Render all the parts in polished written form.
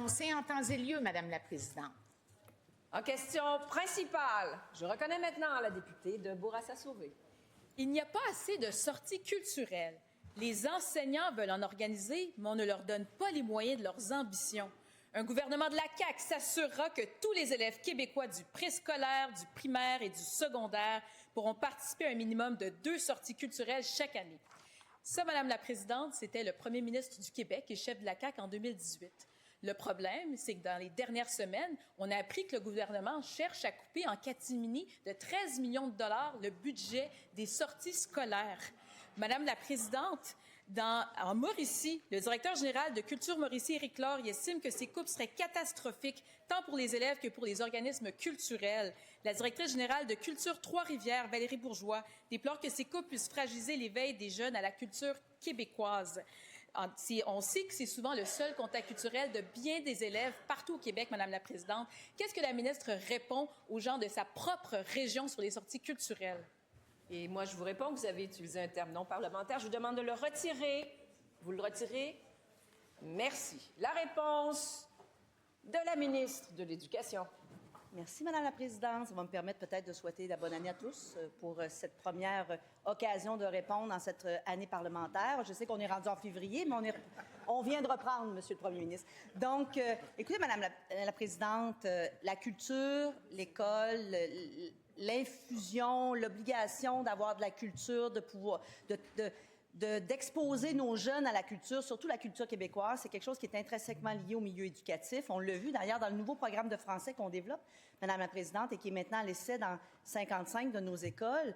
annoncée en temps et lieu, Madame la Présidente. En question principale, je reconnais maintenant la députée de Bourassa-Sauvé. Il n'y a pas assez de sorties culturelles. Les enseignants veulent en organiser, mais on ne leur donne pas les moyens de leurs ambitions. Un gouvernement de la CAQ s'assurera que tous les élèves québécois du préscolaire, du primaire et du secondaire pourront participer à un minimum de 2 sorties culturelles chaque année. Ça, Madame la Présidente, c'était le premier ministre du Québec et chef de la CAQ en 2018. Le problème, c'est que dans les dernières semaines, on a appris que le gouvernement cherche à couper en catimini de 13 millions de dollars le budget des sorties scolaires. Madame la Présidente, en Mauricie, le directeur général de Culture Mauricie, Éric Laure, estime que ces coupes seraient catastrophiques, tant pour les élèves que pour les organismes culturels. La directrice générale de Culture Trois-Rivières, Valérie Bourgeois, déplore que ces coupes puissent fragiliser l'éveil des jeunes à la culture québécoise. On sait que c'est souvent le seul contact culturel de bien des élèves partout au Québec, Madame la Présidente. Qu'est-ce que la ministre répond aux gens de sa propre région sur les sorties culturelles? Et moi, je vous réponds que vous avez utilisé un terme non parlementaire. Je vous demande de le retirer. Vous le retirez? Merci. La réponse de la ministre de l'Éducation. Merci, Madame la Présidente. Ça va me permettre peut-être de souhaiter la bonne année à tous pour cette première occasion de répondre dans cette année parlementaire. Je sais qu'on est rendu en février, mais on vient de reprendre, Monsieur le Premier ministre. Donc, écoutez, Madame la Présidente, la culture, l'école, l'infusion, l'obligation d'avoir de la culture, de pouvoir, d'exposer nos jeunes à la culture, surtout la culture québécoise, c'est quelque chose qui est intrinsèquement lié au milieu éducatif. On l'a vu d'ailleurs dans le nouveau programme de français qu'on développe, Madame la Présidente, et qui est maintenant à l'essai dans 55 de nos écoles.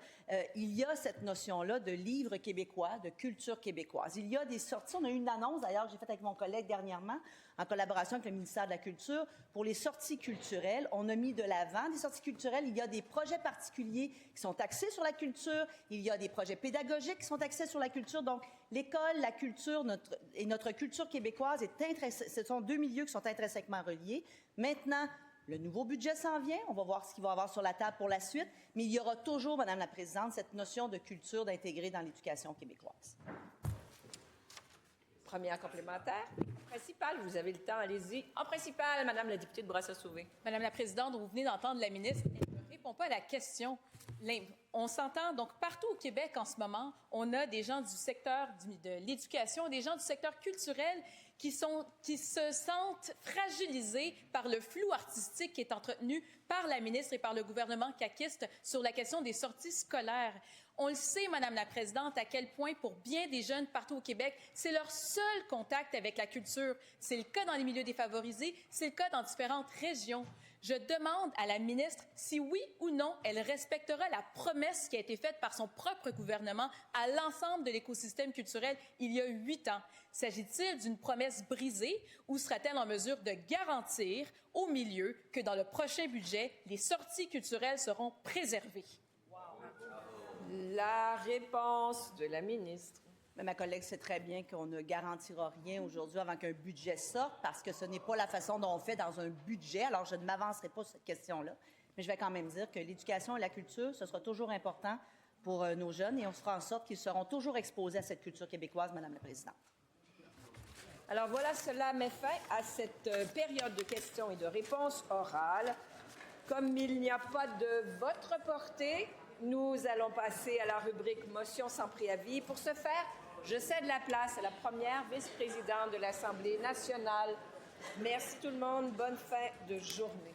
Il y a cette notion-là de livre québécois, de culture québécoise. Il y a des sorties. On a eu une annonce, d'ailleurs, que j'ai faite avec mon collègue dernièrement, en collaboration avec le ministère de la Culture, pour les sorties culturelles. On a mis de l'avant des sorties culturelles. Il y a des projets particuliers qui sont axés sur la culture. Il y a des projets pédagogiques qui sont axés sur la culture. Donc, l'école, la culture et notre culture québécoise, ce sont 2 milieux qui sont intrinsèquement reliés. Maintenant, le nouveau budget s'en vient. On va voir ce qu'il va y avoir sur la table pour la suite. Mais il y aura toujours, Madame la Présidente, cette notion de culture d'intégrer dans l'éducation québécoise. Première complémentaire. Principale, vous avez le temps, allez-y. En principale, Madame la députée de Bourassa-Sauvé. Madame la Présidente, vous venez d'entendre la ministre. Elle ne répond pas à la question. On s'entend, donc partout au Québec en ce moment, on a des gens du secteur de l'éducation, des gens du secteur culturel qui se sentent fragilisés par le flou artistique qui est entretenu par la ministre et par le gouvernement caquiste sur la question des sorties scolaires. On le sait, Madame la Présidente, à quel point, pour bien des jeunes partout au Québec, c'est leur seul contact avec la culture. C'est le cas dans les milieux défavorisés, c'est le cas dans différentes régions. Je demande à la ministre si oui ou non elle respectera la promesse qui a été faite par son propre gouvernement à l'ensemble de l'écosystème culturel il y a 8 ans. S'agit-il d'une promesse brisée ou sera-t-elle en mesure de garantir au milieu que dans le prochain budget, les sorties culturelles seront préservées? La réponse de la ministre. Mais ma collègue sait très bien qu'on ne garantira rien aujourd'hui avant qu'un budget sorte, parce que ce n'est pas la façon dont on fait dans un budget. Alors, je ne m'avancerai pas sur cette question-là, mais je vais quand même dire que l'éducation et la culture, ce sera toujours important pour nos jeunes et on fera en sorte qu'ils seront toujours exposés à cette culture québécoise, Madame la Présidente. Alors voilà, cela met fin à cette période de questions et de réponses orales. Comme il n'y a pas de vote reporté, nous allons passer à la rubrique motion sans préavis. Pour ce faire, je cède la place à la première vice-présidente de l'Assemblée nationale. Merci tout le monde. Bonne fin de journée.